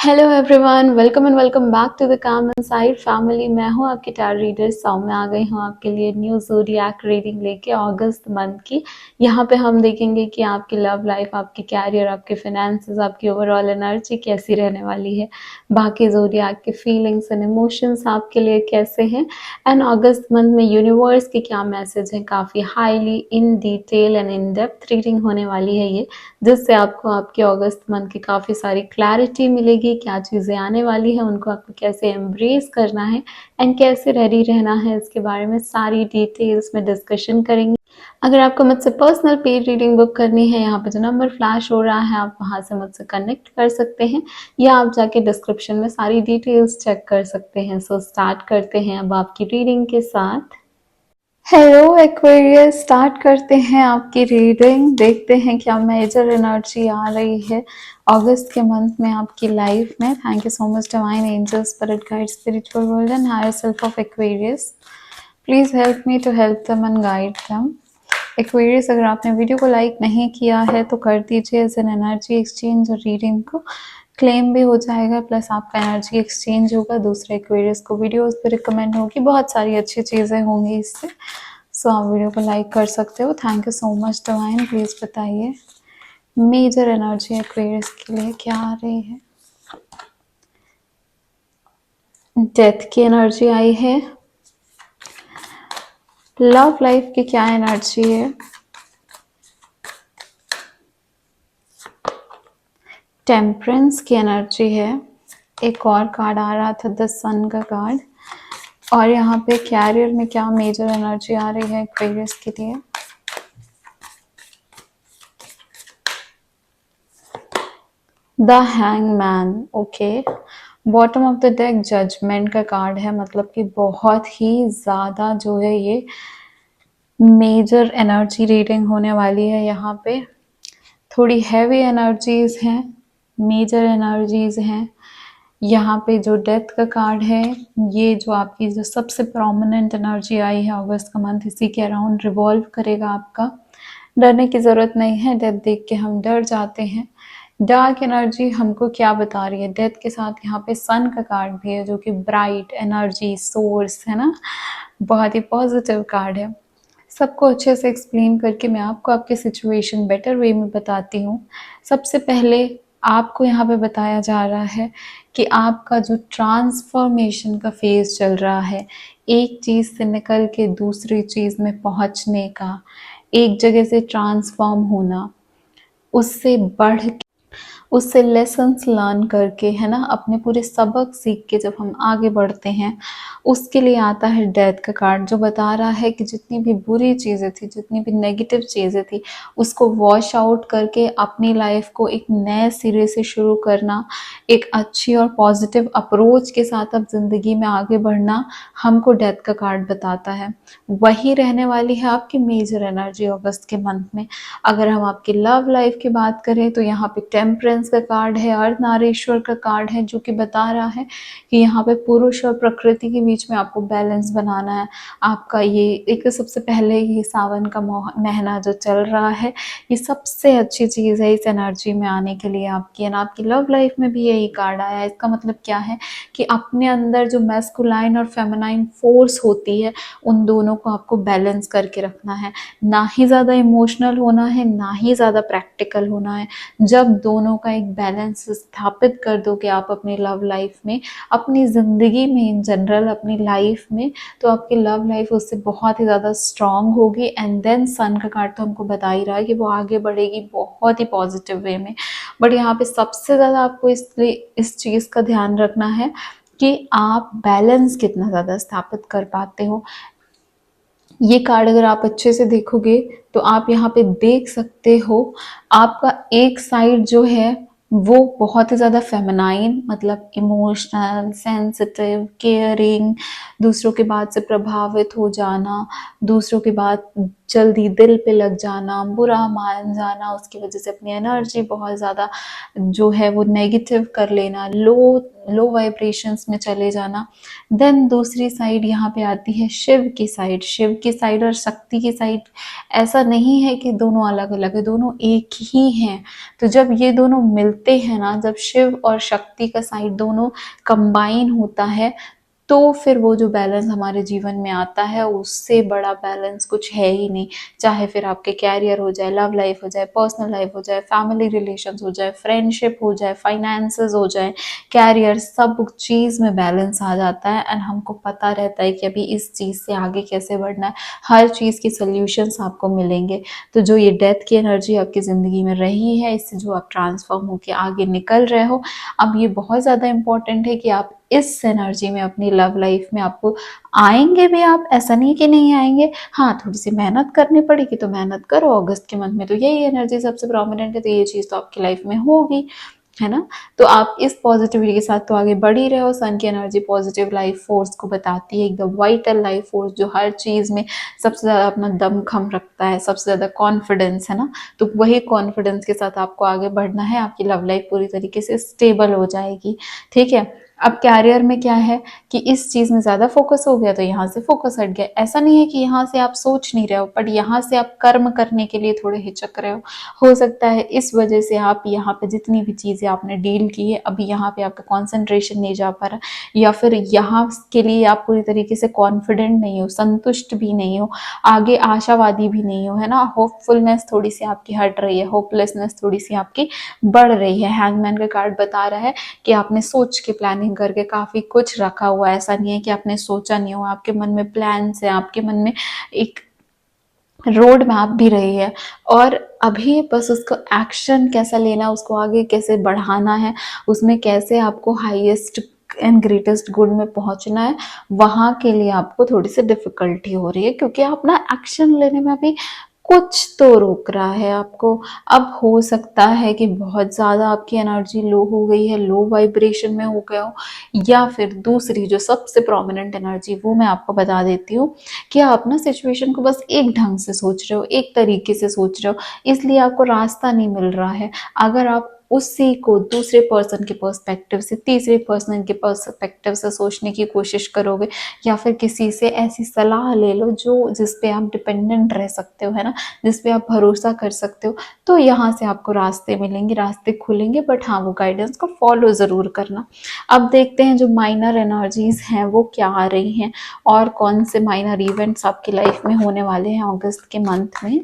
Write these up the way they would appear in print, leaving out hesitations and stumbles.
Hello everyone, welcome and welcome back to the calm inside family. मैं हूं आपकी tarot reader सौम्य। आ गई हूं आपके लिए न्यू ज़ोडिएक रीडिंग लेके अगस्त मंथ की। यहाँ पे हम देखेंगे कि आपकी लव लाइफ, आपकी कैरियर, आपके फाइनेंसेस, आपकी ओवरऑल एनर्जी कैसी रहने वाली है। बाकी ज़ोडिएक के फीलिंग्स एंड इमोशंस आपके लिए कैसे हैं, एंड अगस्त मंथ में यूनिवर्स के क्या मैसेज हैं। काफ़ी highly in detail and in depth reading होने वाली है ये, जिससे आपको आपके अगस्त मंथ की काफ़ी सारी क्लैरिटी मिलेगी। क्या चीज़ें आने वाली हैं, उनको आपको कैसे एम्ब्रेस करना है एंड कैसे रेडी रहना है, इसके बारे में सारी डिटेल्स में डिस्कशन करेंगे। अगर आपको मुझसे पर्सनल पेड रीडिंग बुक करनी है, यहाँ पे जो नंबर फ्लैश हो रहा है आप वहाँ से मुझसे कनेक्ट कर सकते हैं, या आप जाके डिस्क्रिप्शन में सारी डिटेल्स चेक कर सकते हैं। सो स्टार्ट करते हैं अब आपकी रीडिंग के साथ। हेलो एक्वेरियस, स्टार्ट करते हैं आपकी रीडिंग। देखते हैं क्या मेजर एनर्जी आ रही है अगस्त के मंथ में आपकी लाइफ में। Thank you so much divine angels, spirit guide, spiritual world and higher self of Aquarius. Please help me to help them and guide them. Aquarius, अगर आपने वीडियो को लाइक नहीं किया है तो कर दीजिए, एज एन एनर्जी एक्सचेंज और रीडिंग को क्लेम भी हो जाएगा, प्लस आपका एनर्जी एक्सचेंज होगा, दूसरे एक्वेरियस को वीडियोस पे रिकमेंड होगी, बहुत सारी अच्छी चीज़ें होंगी इससे। सो आप वीडियो को लाइक कर सकते हो। Thank you so much divine. Please बताइए मेजर एनर्जी एक्वेरियस के लिए क्या आ रही है। डेथ की एनर्जी आई है। लव लाइफ की क्या एनर्जी है। टेम्परेंस की एनर्जी है। एक और कार्ड आ रहा था, द सन का कार्ड। और यहाँ पे कैरियर में क्या मेजर एनर्जी आ रही है एक्वेरियस के लिए। The hangman, okay. Bottom of the deck judgement का कार्ड है, मतलब कि बहुत ही ज़्यादा जो है ये मेजर एनर्जी रीडिंग होने वाली है। यहाँ पे थोड़ी हैवी एनर्जीज हैं, मेजर एनर्जीज हैं। यहाँ पे जो डेथ का कार्ड है, ये जो आपकी जो सबसे प्रोमिनेंट एनर्जी आई है अगस्त का मंथ, इसी के अराउंड रिवॉल्व करेगा आपका। डरने की ज़रूरत नहीं है, डेथ देख के हम डर जाते हैं। डार्क एनर्जी हमको क्या बता रही है। डेथ के साथ यहाँ पे सन का कार्ड भी है, जो कि ब्राइट एनर्जी सोर्स है ना, बहुत ही पॉजिटिव कार्ड है। सबको अच्छे से एक्सप्लेन करके मैं आपको आपकी सिचुएशन बेटर वे में बताती हूँ। सबसे पहले आपको यहाँ पे बताया जा रहा है कि आपका जो ट्रांसफॉर्मेशन का फेज चल रहा है, एक चीज़ से निकल के दूसरी चीज़ में पहुँचने का, एक जगह से ट्रांसफॉर्म होना, उससे बढ़ उससे लेसन्स लर्न करके, है ना, अपने पूरे सबक सीख के जब हम आगे बढ़ते हैं, उसके लिए आता है डेथ का कार्ड, जो बता रहा है कि जितनी भी बुरी चीज़ें थी, जितनी भी नेगेटिव चीज़ें थी, उसको वॉश आउट करके अपनी लाइफ को एक नए सिरे से शुरू करना, एक अच्छी और पॉजिटिव अप्रोच के साथ अब ज़िंदगी में आगे बढ़ना, हमको डेथ का कार्ड बताता है। वही रहने वाली है आपकी मेजर एनर्जी अगस्त के मंथ में। अगर हम आपकी लव लाइफ की बात करें तो यहाँ पे टेम्परेंस का कार्ड है, अर्धनारीश्वर का कार्ड है, जो कि बता रहा है कि यहाँ पे पुरुष और प्रकृति के बीच में आपको बैलेंस बनाना है। आपका ये एक सबसे पहले ये सावन का महीना जो चल रहा है, ये सबसे अच्छी चीज़ है इस एनर्जी में आने के लिए आपकी। एंड आपकी लव लाइफ में भी यही कार्ड आया है। इसका मतलब क्या है कि अपने अंदर जो मैस्कुलाइन और फेमिनाइन फोर्स होती है, उन दोनों को आपको बैलेंस करके रखना है। ना ही ज़्यादा इमोशनल होना है, ना ही ज़्यादा प्रैक्टिकल होना है। जब दोनों का एक बैलेंस स्थापित कर दोगे आप अपनी लव लाइफ में, अपनी ज़िंदगी में, इन जनरल अपनी लाइफ में, तो आपकी लव लाइफ उससे बहुत ही ज़्यादा स्ट्रांग होगी। एंड देन सन का कार्ड तो हमको बता ही रहा है कि वो आगे बढ़ेगी बहुत ही पॉजिटिव वे में। बट यहाँ पे सबसे ज़्यादा आपको इसलिए इस चीज़ का ध्यान रखना है कि आप बैलेंस कितना ज़्यादा स्थापित कर पाते हो। ये कार्ड अगर आप अच्छे से देखोगे तो आप यहाँ पे देख सकते हो, आपका एक साइड जो है वो बहुत ही ज़्यादा फेमिनाइन, मतलब इमोशनल, सेंसिटिव, केयरिंग, दूसरों की बात से प्रभावित हो जाना, दूसरों की बात जल्दी दिल पे लग जाना, बुरा मान जाना, उसकी वजह से अपनी एनर्जी बहुत ज़्यादा जो है वो नेगेटिव कर लेना, लो वाइब्रेशंस में चले जाना। देन दूसरी साइड यहाँ पे आती है शिव की साइड। शिव की साइड और शक्ति की साइड, ऐसा नहीं है कि दोनों अलग अलग है, दोनों एक ही हैं। तो जब ये दोनों मिलते मिलते हैं ना, जब शिव और शक्ति का साइड दोनों कंबाइन होता है, तो फिर वो जो बैलेंस हमारे जीवन में आता है, उससे बड़ा बैलेंस कुछ है ही नहीं। चाहे फिर आपके कैरियर हो जाए, लव लाइफ हो जाए, पर्सनल लाइफ हो जाए, फैमिली रिलेशंस हो जाए, फ्रेंडशिप हो जाए, फाइनेंसेस हो जाए, कैरियर, सब चीज़ में बैलेंस आ जाता है। एंड हमको पता रहता है कि अभी इस चीज़ से आगे कैसे बढ़ना है, हर चीज़ के सोल्यूशंस आपको मिलेंगे। तो जो ये डेथ की एनर्जी आपकी ज़िंदगी में रही है, इससे जो आप ट्रांसफॉर्म होकर आगे निकल रहे हो, अब ये बहुत ज़्यादा इंपॉर्टेंट है कि आप इस एनर्जी में अपनी लव लाइफ में आपको आएंगे भी। आप ऐसा नहीं कि नहीं आएंगे, हाँ थोड़ी सी मेहनत करनी पड़ेगी, तो मेहनत करो। अगस्त के मंथ में तो यही एनर्जी सबसे प्रोमिनेंट है, तो ये चीज़ तो आपकी लाइफ में होगी, है ना। तो आप इस पॉजिटिविटी के साथ तो आगे बढ़ ही रहे हो। सन की एनर्जी पॉजिटिव लाइफ फोर्स को बताती है, एकदम वाइटल लाइफ फोर्स, जो हर चीज़ में सबसे ज़्यादा अपना दम खम रखता है, सबसे ज़्यादा कॉन्फिडेंस, है ना। तो वही कॉन्फिडेंस के साथ आपको आगे बढ़ना है, आपकी लव लाइफ पूरी तरीके से स्टेबल हो जाएगी, ठीक है। अब कैरियर में क्या है कि इस चीज़ में ज़्यादा फोकस हो गया, तो यहाँ से फोकस हट गया। ऐसा नहीं है कि यहाँ से आप सोच नहीं रहे हो, बट यहाँ से आप कर्म करने के लिए थोड़े हिचक रहे हो सकता है इस वजह से आप यहाँ पे जितनी भी चीज़ें आपने डील की है, अभी यहाँ पे आपका कॉन्सेंट्रेशन नहीं जा पा रहा, या फिर यहाँ के लिए आप पूरी तरीके से कॉन्फिडेंट नहीं हो, संतुष्ट भी नहीं हो, आगे आशावादी भी नहीं हो, है ना। होपफुलनेस थोड़ी सी आपकी हट रही है, होपलेसनेस थोड़ी सी आपकी बढ़ रही है। हैंगमैन का कार्ड बता रहा है कि आपने सोच के प्लानिंग करके काफ़ी कुछ रखा हुआ है, ऐसा नहीं है कि आपने सोचा नहीं हो, आपके मन में प्लान्स है, आपके मन में एक रोड मैप भी रही है, और अभी बस उसको एक्शन कैसा लेना, उसको आगे कैसे बढ़ाना है, उसमें कैसे आपको हाईएस्ट एंड ग्रेटेस्ट गुड में पहुंचना है, वहाँ के लिए आपको थोड़ी सी डिफिकल्टी हो रही है, क्योंकि आप ना एक्शन लेने में अभी कुछ तो रोक रहा है आपको। अब हो सकता है कि बहुत ज़्यादा आपकी एनर्जी लो हो गई है, लो वाइब्रेशन में हो गया हो, या फिर दूसरी जो सबसे प्रोमिनेंट एनर्जी, वो मैं आपको बता देती हूँ कि आप ना सिचुएशन को बस एक ढंग से सोच रहे हो, एक तरीके से सोच रहे हो, इसलिए आपको रास्ता नहीं मिल रहा है। अगर आप उसी को दूसरे पर्सन के पर्सपेक्टिव से, तीसरे पर्सन के पर्सपेक्टिव से सोचने की कोशिश करोगे, या फिर किसी से ऐसी सलाह ले लो जो जिस पे आप डिपेंडेंट रह सकते हो, है ना, जिस पे आप भरोसा कर सकते हो, तो यहाँ से आपको रास्ते मिलेंगे, रास्ते खुलेंगे। बट हाँ, वो गाइडेंस को फॉलो ज़रूर करना। अब देखते हैं जो माइनर एनर्जीज हैं वो क्या आ रही हैं, और कौन से माइनर इवेंट्स आपकी लाइफ में होने वाले हैं अगस्त के मंथ में।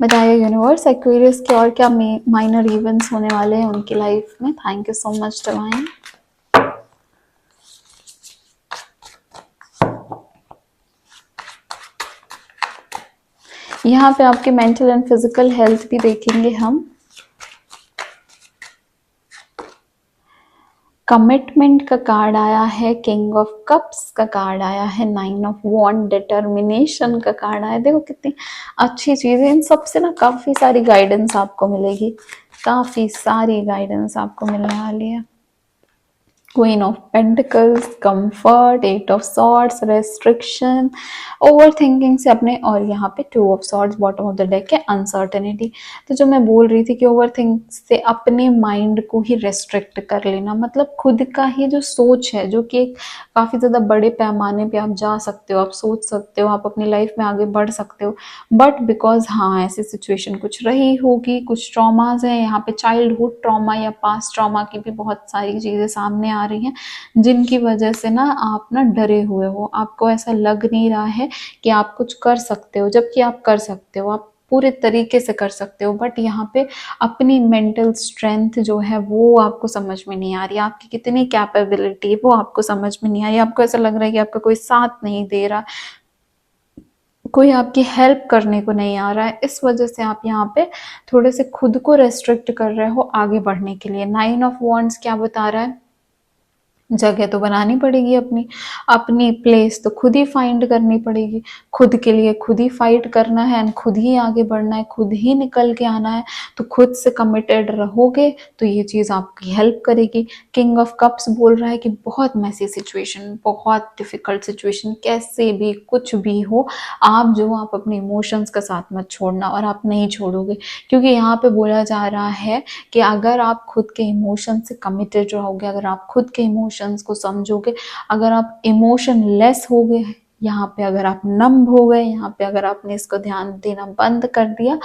बताइए यूनिवर्स, एक्वेरियस के और क्या माइनर इवेंट्स होने वाले हैं उनकी लाइफ में। Thank you so much divine. यहाँ पे आपके मेंटल एंड फिजिकल हेल्थ भी देखेंगे हम। कमिटमेंट का कार्ड आया है, किंग ऑफ कप्स का कार्ड आया है, 9 ऑफ वॉन्ड, डिटर्मिनेशन का कार्ड आया। देखो कितनी अच्छी चीज़ है, इन सबसे ना काफ़ी सारी गाइडेंस आपको मिलेगी, काफ़ी सारी गाइडेंस आपको मिलने वाली है। Queen of pentacles, comfort, eight of swords, restriction, over thinking से अपने, और यहाँ पे two of swords bottom of the deck है, अनसर्टेनिटी। तो जो मैं बोल रही थी कि ओवर थिंक से अपने माइंड को ही रेस्ट्रिक्ट कर लेना, मतलब खुद का ही जो सोच है, जो कि काफ़ी ज़्यादा बड़े पैमाने पे आप जा सकते हो, आप सोच सकते हो, आप अपनी लाइफ में आगे बढ़ सकते हो, बट बिकॉज हाँ ऐसी सिचुएशन कुछ रही होगी, कुछ ट्रॉमाज हैं यहाँ पे, चाइल्डहुड ट्रॉमा या पास्ट ट्रॉमा की भी बहुत सारी चीज़ें सामने आ रही हैं, जिनकी वजह से ना आप ना डरे हुए हो, आपको ऐसा लग नहीं रहा है कि आप कुछ कर सकते हो, जबकि आप कर सकते हो, आप पूरे तरीके से कर सकते हो। बट यहाँ पे अपनी मेंटल स्ट्रेंथ जो है वो आपको समझ में नहीं आ रही, आपकी कितनी कैपेबिलिटी वो आपको समझ में नहीं आ रही, आपको ऐसा लग रहा है कि आपका कोई साथ नहीं दे रहा, कोई आपकी हेल्प करने को नहीं आ रहा है। इस वजह से आप यहाँ पे थोड़े से खुद को रेस्ट्रिक्ट कर रहे हो आगे बढ़ने के लिए। 9 ऑफ वॉन्ड्स क्या बता रहा है, जगह तो बनानी पड़ेगी, अपनी अपनी प्लेस तो खुद ही फाइंड करनी पड़ेगी, खुद के लिए खुद ही फाइट करना है, एंड खुद ही आगे बढ़ना है, खुद ही निकल के आना है। तो खुद से कमिटेड रहोगे तो ये चीज़ आपकी हेल्प करेगी। किंग ऑफ कप्स बोल रहा है कि बहुत मैसी सिचुएशन, बहुत डिफिकल्ट सिचुएशन, कैसे भी कुछ भी हो, आप अपने इमोशंस का साथ मत छोड़ना, और आप नहीं छोड़ोगे, क्योंकि यहाँ पे बोला जा रहा है कि अगर आप खुद के इमोशन से कमिटेड रहोगे, अगर आप खुद के इमोशंस को समझोगे, अगर आप इमोशन लेस हो गए यहाँ पे अगर आप नम हो गए, यहाँ पे अगर आपने इसको ध्यान देना बंद कर दिया,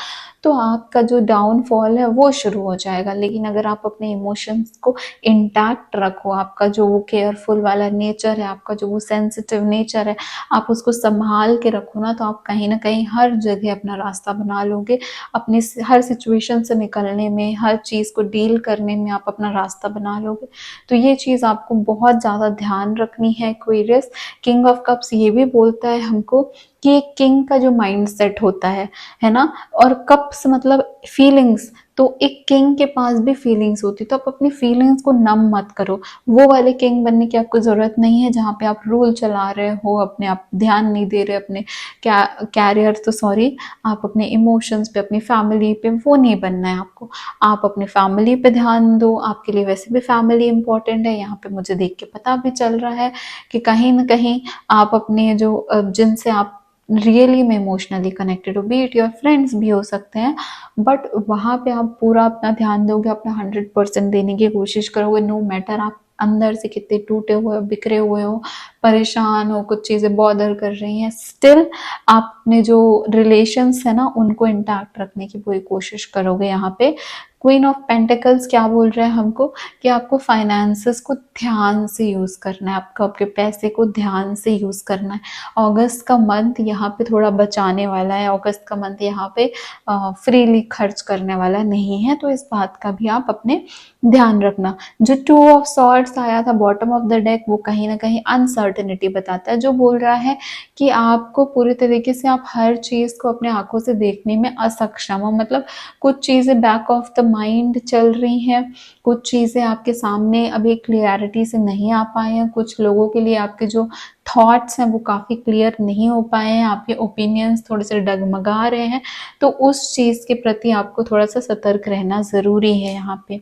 तो आपका जो डाउनफॉल है वो शुरू हो जाएगा। लेकिन अगर आप अपने इमोशंस को इंटैक्ट रखो, आपका जो वो केयरफुल वाला नेचर है, आपका जो वो सेंसिटिव नेचर है, आप उसको संभाल के रखो ना, तो आप कहीं ना कहीं हर जगह अपना रास्ता बना लोगे। अपने हर सिचुएशन से निकलने में, हर चीज़ को डील करने में आप अपना रास्ता बना लोगे। तो ये चीज़ आपको बहुत ज़्यादा ध्यान रखनी है एक्वेरियस। किंग ऑफ कप्स ये भी बोलता है हमको कि एक किंग का जो माइंड सेट होता है ना, और कप्स मतलब फीलिंग्स, तो एक किंग के पास भी फीलिंग्स होती है, तो आप अपनी फीलिंग्स को नम मत करो। वो वाले किंग बनने की आपको ज़रूरत नहीं है जहाँ पे आप रूल चला रहे हो, अपने आप ध्यान नहीं दे रहे अपने कैरियर, तो सॉरी, आप अपने इमोशंस पे, अपनी फैमिली पे, वो नहीं बनना है आपको। आप अपने फैमिली पे ध्यान दो, आपके लिए वैसे भी फैमिली इंपॉर्टेंट है। यहाँ पे मुझे देख के पता भी चल रहा है कि कहीं ना कहीं आप अपने जो जिनसे आप रियली में इमोशनली कनेक्टेड हो, बी इट योर फ्रेंड्स भी हो सकते हैं, बट वहाँ पे आप पूरा अपना ध्यान दोगे, अपना 100% देने की कोशिश करोगे, नो मैटर आप अंदर से कितने टूटे हुए हो, बिखरे हुए हो, परेशान हो, कुछ चीज़ें बॉदर कर रही हैं, स्टिल आप अपने जो रिलेशंस है ना उनको इंटैक्ट रखने की पूरी कोशिश करोगे। यहाँ पे क्वीन ऑफ पेंटिकल्स क्या बोल रहा है हमको कि आपको फाइनेंसेस को ध्यान से यूज़ करना है, आपको आपके पैसे को ध्यान से यूज़ करना है। अगस्त का मंथ यहाँ पे थोड़ा बचाने वाला है, अगस्त का मंथ यहाँ पे फ्रीली खर्च करने वाला नहीं है, तो इस बात का भी आप अपने ध्यान रखना। जो 2 ऑफ सॉर्ड्स आया था बॉटम ऑफ द डेक, वो कहीं ना कहीं अनसर्टेनिटी बताता है, जो बोल रहा है कि आपको पूरी तरीके से आप हर चीज़ को अपने आंखों से देखने में असक्षम हो। मतलब कुछ चीज़ें बैक ऑफ द माइंड चल रही हैं, कुछ चीज़ें आपके सामने अभी क्लियरिटी से नहीं आ पाए हैं, कुछ लोगों के लिए आपके जो थॉट्स हैं वो काफ़ी क्लियर नहीं हो पाए हैं, आपके ओपिनियंस थोड़े से डगमगा रहे हैं, तो उस चीज़ के प्रति आपको थोड़ा सा सतर्क रहना ज़रूरी है यहाँ पे।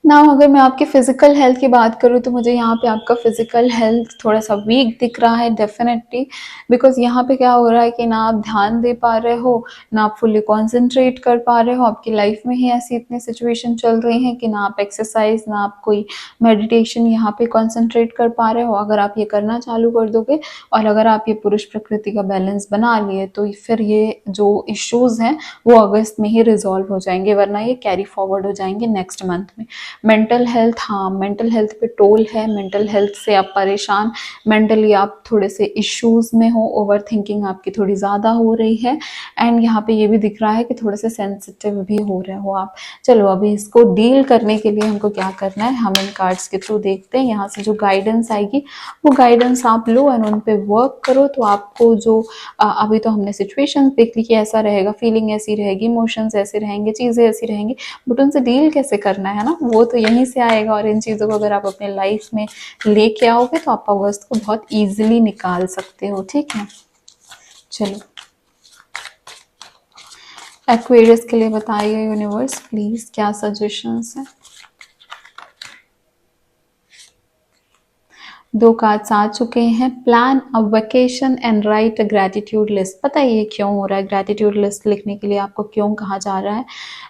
ना अगर मैं आपकी फ़िज़िकल हेल्थ की बात करूँ, तो मुझे यहाँ पे आपका फ़िज़िकल हेल्थ थोड़ा सा वीक दिख रहा है डेफिनेटली, बिकॉज़ यहाँ पे क्या हो रहा है कि ना आप ध्यान दे पा रहे हो, ना आप फुल्ली कॉन्सेंट्रेट कर पा रहे हो, आपकी लाइफ में ही ऐसी इतनी सिचुएशन चल रही हैं कि ना आप एक्सरसाइज, ना आप कोई मेडिटेशन यहाँ पे कॉन्सेंट्रेट कर पा रहे हो। अगर आप ये करना चालू कर दोगे और अगर आप ये पुरुष प्रकृति का बैलेंस बना लिए, तो फिर ये जो इश्यूज़ हैं वो अगस्त में ही रिजॉल्व हो जाएंगे, वरना ये कैरी फॉरवर्ड हो जाएंगे नेक्स्ट मंथ में। मेंटल हेल्थ, हाँ मेंटल हेल्थ पे टोल है, मेंटल हेल्थ से आप परेशान, मेंटली आप थोड़े से इश्यूज में हो, ओवर थिंकिंग आपकी थोड़ी ज़्यादा हो रही है, एंड यहाँ पे ये भी दिख रहा है कि थोड़े से सेंसिटिव भी हो रहे हो आप। चलो अभी इसको डील करने के लिए हमको क्या करना है, हम इन कार्ड्स के थ्रू देखते हैं, यहाँ से जो गाइडेंस आएगी वो गाइडेंस आप लो एंड उन पे वर्क करो। तो आपको जो अभी तो हमने सिचुएशन देख ली कि ऐसा रहेगा, फीलिंग ऐसी रहेगी, इमोशंस ऐसे रहेंगे, चीज़ें ऐसी रहेंगी, बट उनसे डील कैसे करना है ना, वो तो यहीं से आएगा। और इन चीज़ों को अगर आप अपने लाइफ में लेके आओगे तो आप अगस्त को बहुत ईजिली निकाल सकते हो। ठीक है, चलो एक्वेरियस के लिए बताइए यूनिवर्स प्लीज क्या सजेशंस हैं। 2 कार्ड्स आ चुके हैं। Plan a vacation and right a gratitude list. पता है ये क्यों हो रहा है, ग्रैटिट्यूड लिस्ट लिखने के लिए आपको क्यों कहा जा रहा है,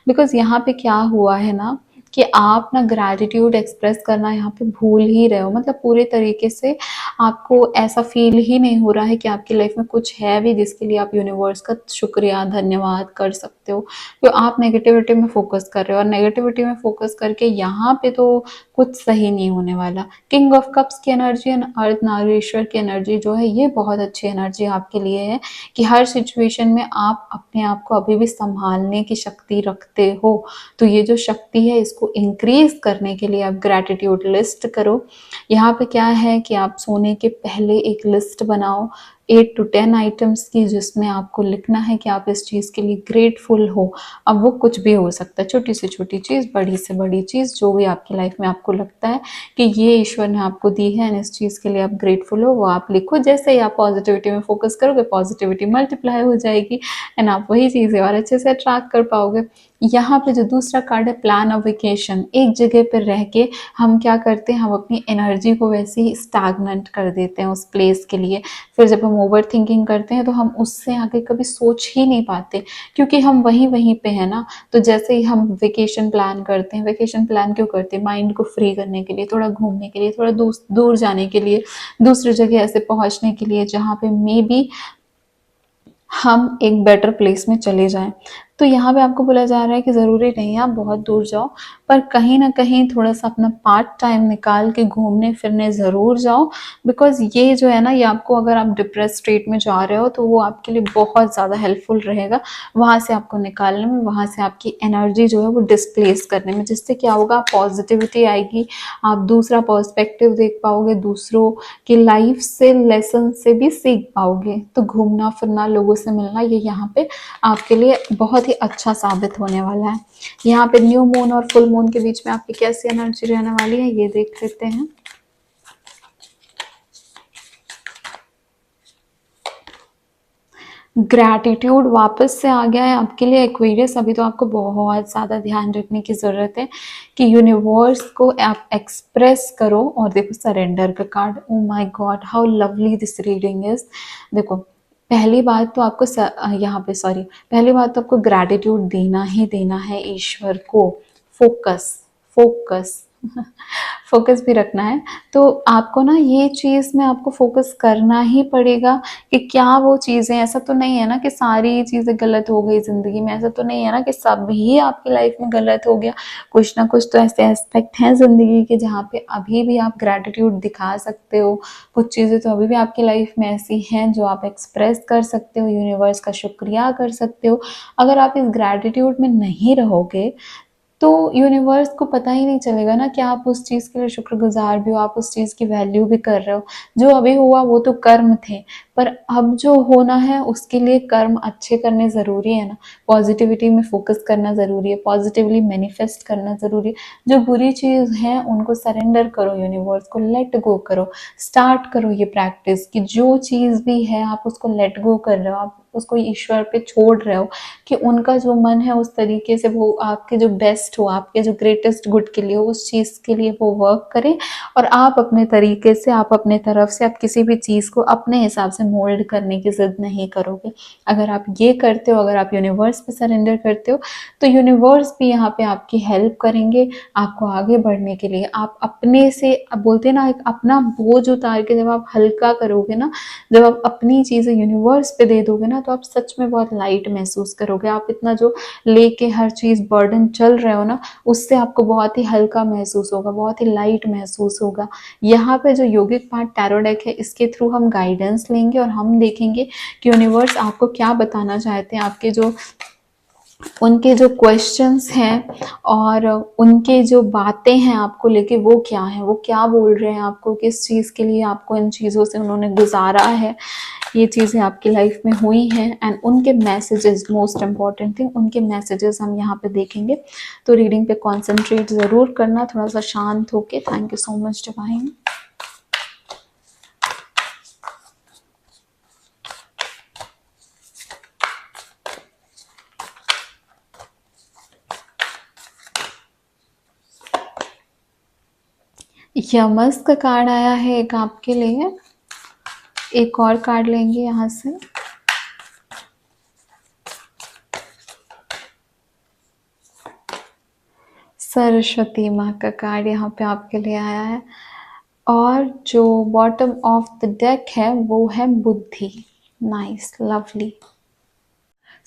बिकॉज यहाँ पे क्या हुआ है ना कि आप ना ग्रैटिट्यूड एक्सप्रेस करना यहाँ पे भूल ही रहे हो। मतलब पूरे तरीके से आपको ऐसा फील ही नहीं हो रहा है कि आपकी लाइफ में कुछ है भी जिसके लिए आप यूनिवर्स का शुक्रिया धन्यवाद कर सकते हो। तो आप नेगेटिविटी में फोकस कर रहे हो, और नेगेटिविटी में फोकस करके यहाँ पे तो कुछ सही नहीं होने वाला। किंग ऑफ कप्स की एनर्जी एंड अर्थ नागेश्वर की एनर्जी जो है, ये बहुत अच्छी एनर्जी आपके लिए है कि हर सिचुएशन में आप अपने आप को अभी भी संभालने की शक्ति रखते हो। तो ये जो शक्ति है इसको इंक्रीज करने के लिए आप ग्रैटिट्यूड लिस्ट करो। यहाँ पे क्या है कि आप सोने के पहले एक लिस्ट बनाओ 8 to 10 आइटम्स की, जिसमें आपको लिखना है कि आप इस चीज़ के लिए ग्रेटफुल हो। अब वो कुछ भी हो सकता है, छोटी से छोटी चीज़, बड़ी से बड़ी चीज़, जो भी आपकी लाइफ में आपको लगता है कि ये ईश्वर ने आपको दी है एंड इस चीज़ के लिए आप ग्रेटफुल हो, वो आप लिखो। जैसे ही आप पॉजिटिविटी में फोकस करोगे, पॉजिटिविटी मल्टीप्लाई हो जाएगी एंड आप वही चीज़ें और अच्छे से अट्रैक्ट कर पाओगे। यहाँ पे जो दूसरा कार्ड है प्लान ऑफ वेकेशन, एक जगह पर रह के हम क्या करते हैं, हम अपनी एनर्जी को वैसे ही स्टैग्नेंट कर देते हैं उस प्लेस के लिए। फिर जब हम ओवर थिंकिंग करते हैं तो हम उससे आगे कभी सोच ही नहीं पाते, क्योंकि हम वहीं वहीं पे हैं ना। तो जैसे ही हम वेकेशन प्लान करते हैं, वेकेशन प्लान क्यों करते हैं, माइंड को फ्री करने के लिए, थोड़ा घूमने के लिए, थोड़ा दूर जाने के लिए, दूसरी जगह ऐसे पहुंचने के लिए जहाँ पे मे बी हम एक बेटर प्लेस में चले जाएं। तो यहाँ पे आपको बोला जा रहा है कि ज़रूरी नहीं है आप बहुत दूर जाओ, पर कहीं ना कहीं थोड़ा सा अपना पार्ट टाइम निकाल के घूमने फिरने ज़रूर जाओ। बिकॉज ये जो है ना, ये आपको, अगर आप डिप्रेस स्टेट में जा रहे हो तो वो आपके लिए बहुत ज़्यादा हेल्पफुल रहेगा वहाँ से आपको निकालने में, वहाँ से आपकी एनर्जी जो है वो डिस्प्लेस करने में, जिससे क्या होगा, पॉजिटिविटी आएगी, आप दूसरा पर्सपेक्टिव देख पाओगे, दूसरों की लाइफ से लेसन से भी सीख पाओगे। तो घूमना फिरना, लोगों से मिलना, ये यहाँ पे आपके लिए बहुत ही अच्छा साबित होने वाला है। यहाँ पे न्यू मून और फुल मून के बीच में आपकी कैसी एनर्जी रहने वाली है ये देख लेते हैं। ग्रैटिट्यूड वापस से आ गया है आपके लिए एक्वेरियस। अभी तो आपको बहुत ज़्यादा ध्यान रखने की ज़रूरत है कि यूनिवर्स को आप एक्सप्रेस करो। और देखो सरेंडर का card, oh my God how lovely this reading is. देखो पहली बात तो आपको यहाँ पे सॉरी, पहली बात तो आपको ग्रैटिट्यूड देना ही देना है ईश्वर को। फोकस, फोकस फोकस भी रखना है। तो आपको ना ये चीज़ में आपको फोकस करना ही पड़ेगा कि क्या वो चीज़ें, ऐसा तो नहीं है ना कि सारी चीज़ें गलत हो गई ज़िंदगी में, ऐसा तो नहीं है ना कि सब ही आपकी लाइफ में गलत हो गया। कुछ ना कुछ तो ऐसे एस्पेक्ट हैं ज़िंदगी के जहाँ पे अभी भी आप ग्रैटिट्यूड दिखा सकते हो। कुछ चीज़ें तो अभी भी आपकी लाइफ में ऐसी हैं जो आप एक्सप्रेस कर सकते हो, यूनिवर्स का शुक्रिया कर सकते हो। अगर आप इस ग्रैटिट्यूड में नहीं रहोगे तो यूनिवर्स को पता ही नहीं चलेगा ना कि आप उस चीज़ के लिए शुक्रगुजार भी हो, आप उस चीज़ की वैल्यू भी कर रहे हो। जो अभी हुआ वो तो कर्म थे, पर अब जो होना है उसके लिए कर्म अच्छे करने ज़रूरी है ना। पॉजिटिविटी में फोकस करना ज़रूरी है, पॉजिटिवली मैनिफेस्ट करना ज़रूरी है। जो बुरी चीज़ है उनको सरेंडर करो, यूनिवर्स को लेट गो करो। स्टार्ट करो ये प्रैक्टिस कि जो चीज़ भी है आप उसको लेट गो कर रहे हो, आप उसको ईश्वर पे छोड़ रहे हो कि उनका जो मन है उस तरीके से वो आपके जो बेस्ट हो, आपके जो ग्रेटेस्ट गुड के लिए हो, उस चीज़ के लिए वो वर्क करें। और आप अपने तरीके से, आप अपने तरफ से, आप किसी भी चीज़ को अपने हिसाब से मोल्ड करने की जिद नहीं करोगे। अगर आप ये करते हो, अगर आप यूनिवर्स पे सरेंडर करते हो, तो यूनिवर्स भी यहाँ पे आपकी हेल्प करेंगे आपको आगे बढ़ने के लिए। आप अपने से, अब बोलते हैं ना, एक अपना बोझ उतार के जब आप हल्का करोगे ना, जब आप अपनी चीज़ें यूनिवर्स पे दे दोगे ना, तो आप सच में बहुत लाइट महसूस करोगे। आप इतना जो लेके हर चीज़ बर्डन चल रहे हो ना, उससे आपको बहुत ही हल्का महसूस होगा, बहुत ही लाइट महसूस होगा। यहाँ पे जो योगिक पाठ टैरो डेक है, इसके थ्रू हम गाइडेंस लेंगे और हम देखेंगे कि यूनिवर्स आपको क्या बताना चाहते हैं, आपके जो उनके जो क्वेश्चंस हैं और उनके जो बातें हैं आपको लेके, वो क्या है, वो क्या बोल रहे हैं आपको, किस चीज़ के लिए आपको इन चीज़ों से उन्होंने गुजारा है, ये चीज़ें आपकी लाइफ में हुई हैं। एंड उनके मैसेजेस, मोस्ट इम्पॉर्टेंट थिंग, उनके मैसेजेस हम यहाँ पे देखेंगे। तो रीडिंग पे कॉन्सेंट्रेट ज़रूर करना, थोड़ा सा शांत होके। Thank you so much divine. यमस का कार्ड आया है एक आपके लिए। एक और कार्ड लेंगे यहाँ से। सरस्वती माँ का कार्ड यहाँ पे आपके लिए आया है। और जो बॉटम ऑफ द डेक है वो है बुद्धि। Nice, lovely.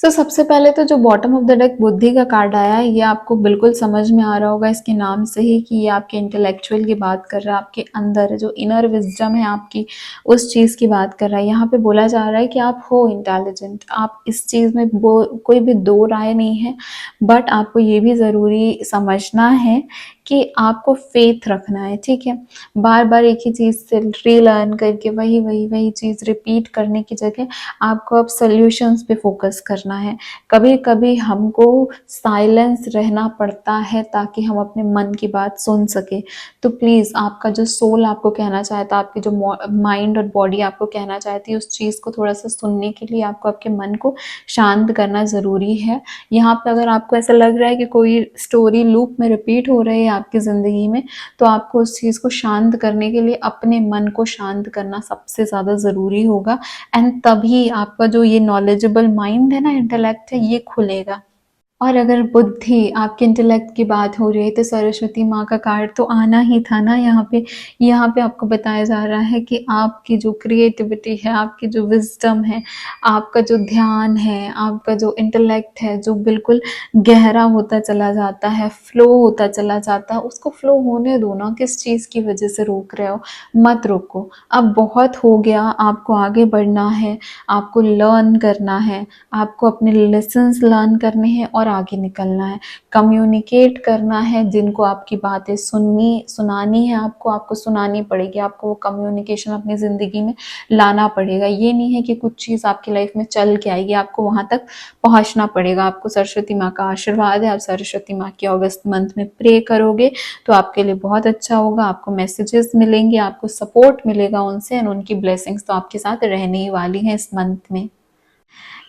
सो सबसे पहले तो जो बॉटम ऑफ द डेक बुद्धि का कार्ड आया है, ये आपको बिल्कुल समझ में आ रहा होगा इसके नाम से ही कि ये आपके इंटेलेक्चुअल की बात कर रहा है, आपके अंदर जो इनर विजडम है आपकी, उस चीज़ की बात कर रहा है। यहाँ पे बोला जा रहा है कि आप हो इंटेलिजेंट, आप इस चीज़ में कोई भी दो राय नहीं है, बट आपको ये भी ज़रूरी समझना है कि आपको फेथ रखना है, ठीक है। बार बार एक ही चीज़ से रीलर्न करके वही वही वही चीज़ रिपीट करने की जगह आपको अब सोल्यूशंस पे फोकस करना है। कभी कभी हमको साइलेंस रहना पड़ता है ताकि हम अपने मन की बात सुन सके। तो प्लीज़ आपका जो सोल आपको कहना चाहता है, आपकी जो माइंड और बॉडी आपको कहना चाहती है, उस चीज़ को थोड़ा सा सुनने के लिए आपको आपके मन को शांत करना ज़रूरी है। यहाँ पे अगर आपको ऐसा लग रहा है कि कोई स्टोरी लूप में रिपीट हो रही है आपकी ज़िंदगी में, तो आपको उस चीज़ को शांत करने के लिए अपने मन को शांत करना सबसे ज़्यादा ज़रूरी होगा। एंड तभी आपका जो ये नॉलेजेबल माइंड है ना, इंटेलेक्ट है, ये खुलेगा। और अगर बुद्धि आपके इंटेलेक्ट की बात हो रही है तो सरस्वती माँ का कार्ड तो आना ही था ना यहाँ पे। यहाँ पे आपको बताया जा रहा है कि आपकी जो क्रिएटिविटी है, आपकी जो विजडम है, आपका जो ध्यान है, आपका जो इंटेलेक्ट है, जो बिल्कुल गहरा होता चला जाता है, फ्लो होता चला जाता है, उसको फ्लो होने दो ना। किस चीज़ की वजह से रोक रहे हो? मत रोको। अब बहुत हो गया, आपको आगे बढ़ना है, आपको लर्न करना है, आपको अपने लेसन्स लर्न करने हैं और आगे निकलना है। कम्युनिकेट करना है, जिनको आपकी बातें सुनानी है, आपको सुनानी पड़ेगी, आपको वो कम्युनिकेशन अपनी ज़िंदगी में लाना पड़ेगा। ये नहीं है कि कुछ चीज़ आपकी लाइफ में चल के आएगी, आपको वहाँ तक पहुँचना पड़ेगा। आपको सरस्वती माँ का आशीर्वाद है, आप सरस्वती माँ की अगस्त मंथ में प्रे करोगे तो आपके लिए बहुत अच्छा होगा। आपको मैसेजेस मिलेंगे, आपको सपोर्ट मिलेगा उनसे, एंड उनकी ब्लेसिंग्स तो आपके साथ रहने ही वाली हैं इस मंथ में।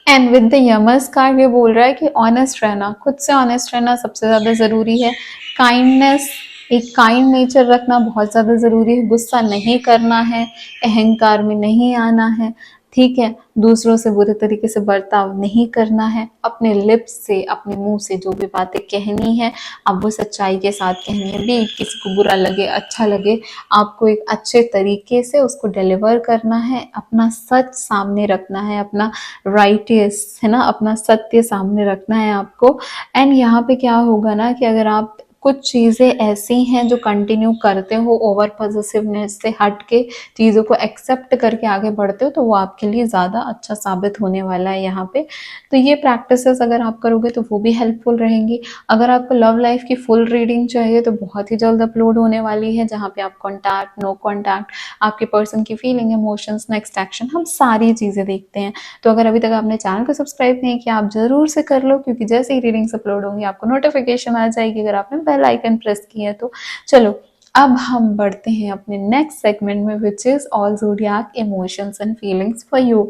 एंड विद द यमर्स कार्ड ये बोल रहा है कि ऑनेस्ट रहना, खुद से ऑनेस्ट रहना सबसे ज़्यादा ज़रूरी है। काइंडनेस, एक काइंड नेचर रखना बहुत ज़्यादा ज़रूरी है। गुस्सा नहीं करना है, अहंकार में नहीं आना है, ठीक है। दूसरों से बुरे तरीके से बर्ताव नहीं करना है। अपने लिप्स से, अपने मुंह से जो भी बातें कहनी है, अब वो सच्चाई के साथ कहनी है। भी किसी को बुरा लगे, अच्छा लगे, आपको एक अच्छे तरीके से उसको डिलीवर करना है। अपना सच सामने रखना है, अपना राइटियस है ना, अपना सत्य सामने रखना है आपको। एंड यहाँ पे क्या होगा ना कि अगर आप कुछ चीज़ें ऐसी हैं जो कंटिन्यू करते हो, ओवर पॉजिटिवनेस से हट के चीज़ों को एक्सेप्ट करके आगे बढ़ते हो, तो वो आपके लिए ज़्यादा अच्छा साबित होने वाला है यहाँ पे। तो ये प्रैक्टिसेस अगर आप करोगे तो वो भी हेल्पफुल रहेंगी। अगर आपको लव लाइफ की फुल रीडिंग चाहिए तो बहुत ही जल्द अपलोड होने वाली है, जहाँ पे आप कॉन्टैक्ट, नो कॉन्टैक्ट, आपके पर्सन की फीलिंग, इमोशंस, नेक्स्ट एक्शन, हम सारी चीज़ें देखते हैं। तो अगर अभी तक आपने चैनल को सब्सक्राइब नहीं किया, आप जरूर से कर लो, क्योंकि जैसे ही रीडिंग्स अपलोड होंगी आपको नोटिफिकेशन आ जाएगी, अगर आपने बेल आइकन प्रेस किया तो। चलो अब हम बढ़ते हैं अपने नेक्स्ट सेगमेंट में, which is all zodiac emotions and feelings for you.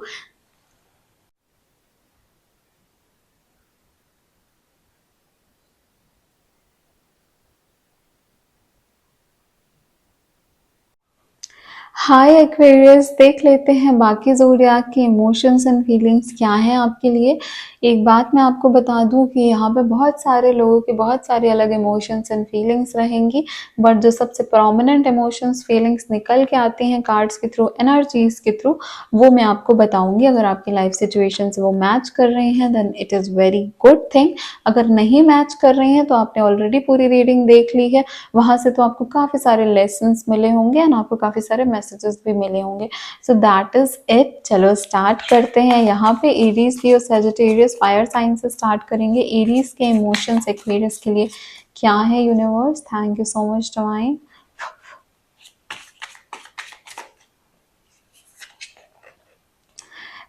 Hi Aquarius, देख लेते हैं बाकी ज़ोडिएक की इमोशंस एंड फीलिंग्स क्या हैं आपके लिए। एक बात मैं आपको बता दूं कि यहाँ पे बहुत सारे लोगों की बहुत सारी अलग इमोशंस एंड फीलिंग्स रहेंगी, बट जो सबसे प्रोमिनेंट इमोशंस फीलिंग्स निकल के आती हैं कार्ड्स के थ्रू, एनर्जीज के थ्रू, वो मैं आपको बताऊंगी। अगर आपकी लाइफ सिचुएशन से वो मैच कर रही हैं then it is very good thing. अगर नहीं मैच कर रही हैं तो आपने ऑलरेडी पूरी रीडिंग देख ली है, वहां से तो आपको काफ़ी सारे लेसन्स मिले होंगे एंड आपको काफ़ी सारे मैसेजेस भी मिले होंगे। So that is it. चलो स्टार्ट करते हैं। यहाँ पे एरीज, लियो, सजिटेरियस, फायर साइन से स्टार्ट करेंगे। एरीज के इमोशंस एक्वेरियस के लिए क्या है universe? Thank you so much divine.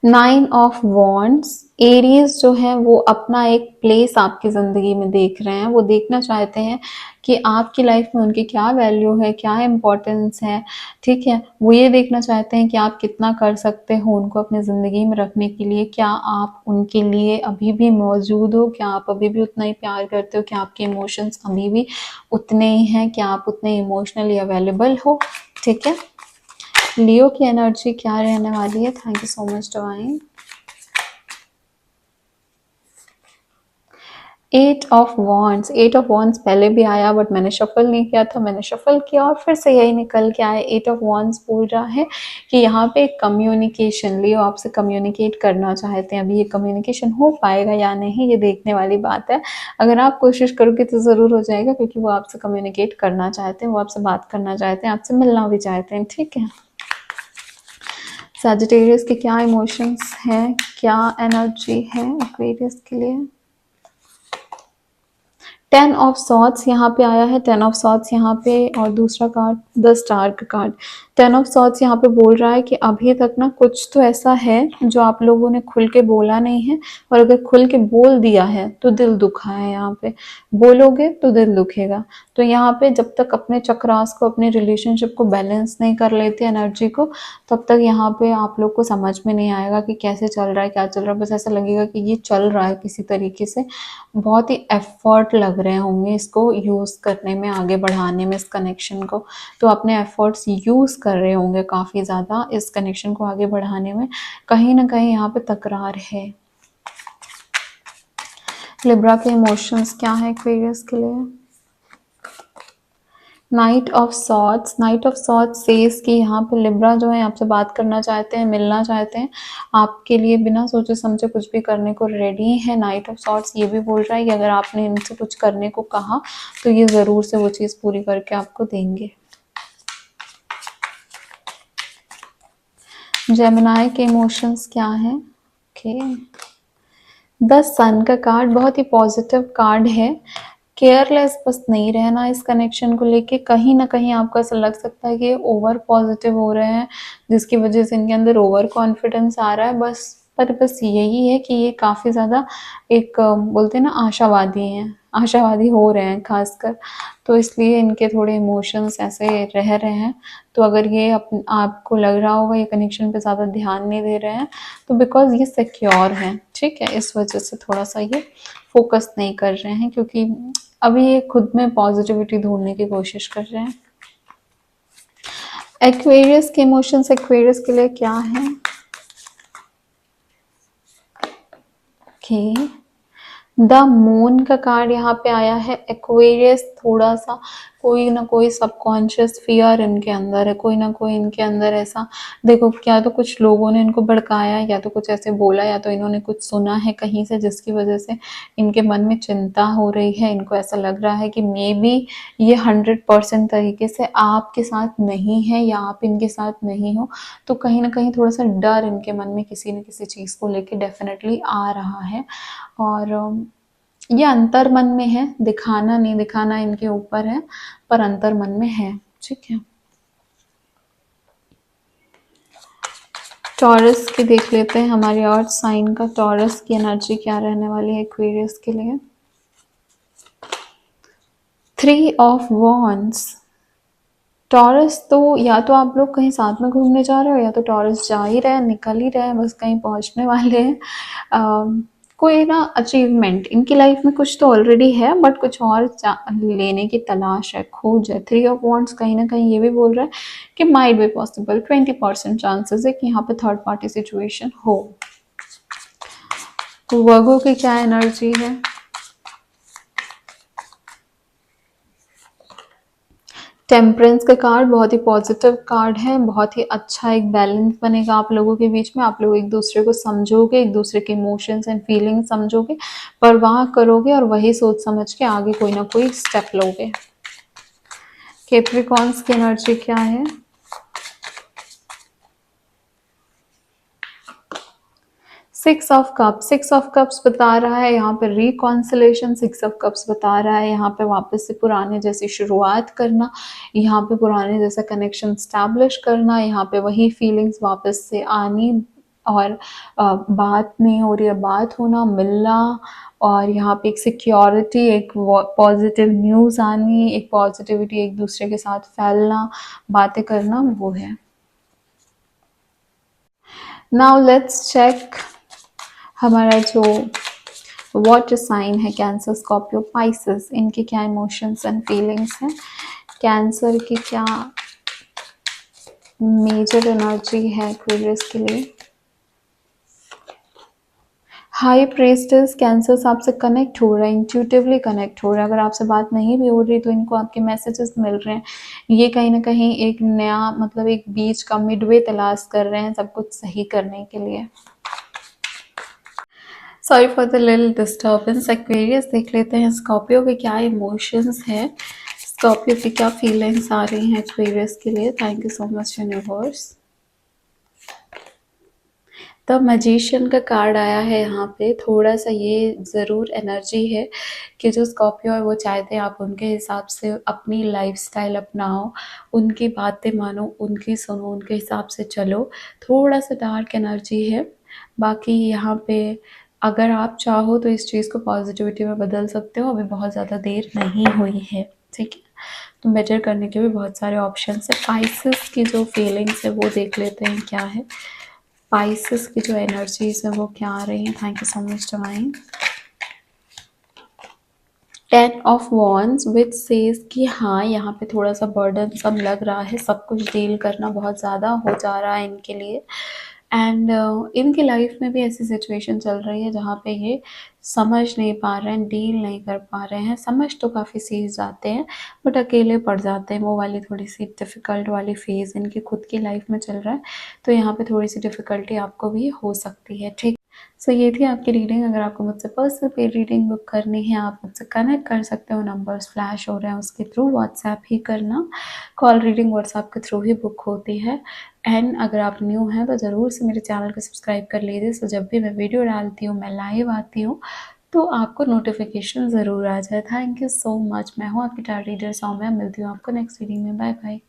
9 of wands. Aries जो है वो अपना एक प्लेस आपकी ज़िंदगी में देख रहे हैं, वो देखना चाहते हैं कि आपकी लाइफ में उनकी क्या वैल्यू है, क्या इम्पोर्टेंस है, ठीक है। वो ये देखना चाहते हैं कि आप कितना कर सकते हो उनको अपनी ज़िंदगी में रखने के लिए। क्या आप उनके लिए अभी भी मौजूद हो, क्या आप अभी भी उतना ही प्यार करते हो, क्या आपके इमोशंस अभी भी उतने ही हैं, क्या आप उतने इमोशनली अवेलेबल हो, ठीक है। लियो की एनर्जी क्या रहने वाली है? Thank you so much divine. 8 of wands. 8 of wands पहले भी आया बट मैंने शफल नहीं किया था, मैंने शफल किया और फिर से यही निकल के आया। 8 ऑफ वॉन्ड्स बोल रहा है कि यहाँ पे कम्युनिकेशन, लियो आपसे कम्युनिकेट करना चाहते हैं। अभी ये कम्युनिकेशन हो पाएगा या नहीं, ये देखने वाली बात है। अगर आप कोशिश करोगे तो ज़रूर हो जाएगा, क्योंकि वो आपसे कम्युनिकेट करना चाहते हैं, वो आपसे बात करना चाहते हैं, आपसे मिलना भी चाहते हैं, ठीक है। सजिटेरियस के क्या इमोशंस हैं, क्या एनर्जी है एक्वेरियस के लिए? 10 ऑफ सॉर्ड्स यहाँ पे आया है, 10 ऑफ सॉर्ड्स यहाँ पे, और दूसरा कार्ड द स्टार का कार्ड। 10 ऑफ सॉर्ड्स यहाँ पे बोल रहा है कि अभी तक ना कुछ तो ऐसा है जो आप लोगों ने खुल के बोला नहीं है, और अगर खुल के बोल दिया है तो दिल दुखा है। यहाँ पे बोलोगे तो दिल दुखेगा। तो यहाँ पे जब तक अपने चक्रास को, अपने रिलेशनशिप को बैलेंस नहीं कर लेते एनर्जी को, तब तक यहाँ पे आप लोग को समझ में नहीं आएगा कि कैसे चल रहा है, क्या चल रहा है। बस ऐसा लगेगा कि ये चल रहा है किसी तरीके से, बहुत ही एफर्ट लग रहे होंगे इसको यूज़ करने में, आगे बढ़ाने में इस कनेक्शन को। तो अपने एफर्ट्स यूज़ कर रहे होंगे काफ़ी ज़्यादा इस कनेक्शन को आगे बढ़ाने में। कहीं ना कहीं यहाँ पे तकरार है। लिब्रा के इमोशंस क्या है एक्वेरियस के लिए? Night of swords. Night of swords says कि यहाँ पे लिब्रा जो है आपसे बात करना चाहते हैं, मिलना चाहते हैं, आपके लिए बिना सोचे समझे कुछ भी करने को रेडी है। नाइट ऑफ सॉर्ड्स ये भी बोल रहा है कि अगर आपने इनसे कुछ करने को कहा तो ये ज़रूर से वो चीज़ पूरी करके आपको देंगे। जेमिनाई के इमोशंस क्या है? ओके, द सन का कार्ड बहुत ही पॉजिटिव कार्ड है। केयरलेस बस नहीं रहना इस कनेक्शन को लेके। कहीं ना कहीं आपको ऐसा लग सकता है कि ओवर पॉजिटिव हो रहे हैं, जिसकी वजह से इनके अंदर ओवर कॉन्फिडेंस आ रहा है। बस यही है कि ये काफ़ी ज़्यादा एक बोलते हैं ना आशावादी हैं, आशावादी हो रहे हैं खासकर, तो इसलिए इनके थोड़े इमोशंस ऐसे रह रहे हैं। तो अगर ये आपको लग रहा होगा ये कनेक्शन पे ज़्यादा ध्यान नहीं दे रहे हैं, तो बिकॉज ये सिक्योर हैं, ठीक है, इस वजह से थोड़ा सा ये फोकस नहीं कर रहे हैं, क्योंकि अभी ये खुद में पॉजिटिविटी ढूंढने की कोशिश कर रहे हैं। एक्वेरियस के इमोशंस एक्वेरियस के लिए क्या है? ओके, द मून का कार्ड यहाँ पे आया है। एक्वेरियस थोड़ा सा कोई ना कोई सबकॉन्शियस फियर इनके अंदर है, कोई ना कोई इनके अंदर ऐसा, देखो क्या तो कुछ लोगों ने इनको भड़काया, या तो कुछ ऐसे बोला, या तो इन्होंने कुछ सुना है कहीं से, जिसकी वजह से इनके मन में चिंता हो रही है। इनको ऐसा लग रहा है कि मे बी ये 100% तरीके से आपके साथ नहीं है, या आप इनके साथ नहीं हो। तो कहीं ना कहीं थोड़ा सा डर इनके मन में किसी न किसी चीज़ को लेके डेफिनेटली आ रहा है। और ये अंतर मन में है, दिखाना नहीं दिखाना इनके ऊपर है, पर अंतर मन में है, ठीक है। टॉरस की देख लेते हैं, हमारी अर्थ साइन का टॉरस की एनर्जी क्या रहने वाली है एक्वेरियस के लिए। 3 ऑफ वॉन्ड्स। टॉरस तो या तो आप लोग कहीं साथ में घूमने जा रहे हो, या तो टॉरस जा ही रहे हैं, निकल ही रहे हैं, बस कहीं पहुंचने वाले हैं। कोई ना अचीवमेंट इनकी लाइफ में कुछ तो ऑलरेडी है, बट कुछ और लेने की तलाश है, खोज है। 3 ऑफ वॉन्ड्स कहीं ना कहीं ये भी बोल रहा है कि माइट बी पॉसिबल, 20% चांसेस है कि यहाँ पे थर्ड पार्टी सिचुएशन हो। वर्गो की क्या एनर्जी है? टेम्परेंस का कार्ड बहुत ही पॉजिटिव कार्ड है, बहुत ही अच्छा एक बैलेंस बनेगा आप लोगों के बीच में। आप लोग एक दूसरे को समझोगे, एक दूसरे के इमोशंस एंड फीलिंग समझोगे, परवाह करोगे, और वही सोच समझ के आगे कोई ना कोई स्टेप लोगे। कैप्रिकॉर्न्स की एनर्जी क्या है? Six of cups. Six of cups बता रहा है यहाँ पे रिकॉन्सिलेशन, सिक्स ऑफ कप्स बता रहा है यहाँ पे वापस से पुराने जैसी शुरुआत करना, यहाँ पे पुराने जैसा कनेक्शन स्टैब्लिश करना, यहाँ पे वही फीलिंग्स वापस से आनी, और बात नहीं हो रही है, बात होना, मिलना, और यहाँ पे एक सिक्योरिटी, एक पॉजिटिव न्यूज़ आनी, एक पॉजिटिविटी एक दूसरे के साथ फैलना, बातें करना, वो है। नाउ लेट्स चेक हमारा जो वाटर साइन है कैंसर, स्कॉर्पियो, पाइसेस, इनके क्या इमोशंस एंड फीलिंग्स हैं। कैंसर की क्या मेजर एनर्जी है एक्वेरियस के लिए? हाई प्रेस्टेस। कैंसर्स आपसे कनेक्ट हो रहे हैं, इंट्यूटिवली कनेक्ट हो रहे हैं। अगर आपसे बात नहीं भी हो रही तो इनको आपके मैसेजेस मिल रहे हैं। ये कहीं ना कहीं एक नया मतलब एक बीच का मिडवे तलाश कर रहे हैं सब कुछ सही करने के लिए। Sorry for the little disturbance. Aquarius देख लेते हैं स्कॉर्पियो के क्या इमोशंस है, स्कॉर्पियो की क्या फीलिंग्स आ रही हैं एक्वेरियस के लिए। Thank you so much universe. The magician का कार्ड आया है यहाँ पे। थोड़ा सा ये ज़रूर एनर्जी है कि जो स्कॉर्पियो है वो चाहते हैं आप उनके हिसाब से अपनी लाइफस्टाइल अपनाओ, उनकी बातें मानो, उनकी सुनो, उनके हिसाब से चलो। थोड़ा सा डार्क एनर्जी है। बाकी यहाँ पे अगर आप चाहो तो इस चीज़ को पॉजिटिविटी में बदल सकते हो, अभी बहुत ज़्यादा देर नहीं हुई है, ठीक है। तो बेटर करने के भी बहुत सारे ऑप्शंस है। स्पाइसेस की जो फीलिंग्स है वो देख लेते हैं क्या है। स्पाइसेस की जो एनर्जीज है वो क्या आ रही है। Thank you so much divine. 10 of wands which says कि हाँ यहाँ पे थोड़ा सा बर्डन सब लग रहा है, सब कुछ डील करना बहुत ज़्यादा हो जा रहा है इनके लिए। एंड इनकी लाइफ में भी ऐसी सिचुएशन चल रही है जहाँ पे ये समझ नहीं पा रहे हैं, डील नहीं कर पा रहे हैं। समझ तो काफ़ी सीख जाते हैं बट अकेले पड़ जाते हैं। वो वाली थोड़ी सी डिफ़िकल्ट वाली फेज़ इनकी खुद की लाइफ में चल रहा है, तो यहाँ पे थोड़ी सी डिफ़िकल्टी आपको भी हो सकती है, ठीक। सो ये थी आपकी रीडिंग। अगर आपको मुझसे पर्सनल पेड रीडिंग बुक करनी है, आप मुझसे कनेक्ट कर सकते हो। नंबर्स फ्लैश हो रहे हैं उसके थ्रू, व्हाट्सएप ही करना। कॉल रीडिंग व्हाट्सएप के थ्रू ही बुक होती है। एंड अगर आप न्यू हैं तो ज़रूर से मेरे चैनल को सब्सक्राइब कर लीजिए, सो जब भी मैं वीडियो डालती हूँ, मैं लाइव आती हूँ, तो आपको नोटिफिकेशन ज़रूर आ जाए। Thank you so much. मैं हूँ आपकी टार रीडर सौम्या। मिलती हूँ आपको नेक्स्ट रीडिंग में। Bye bye.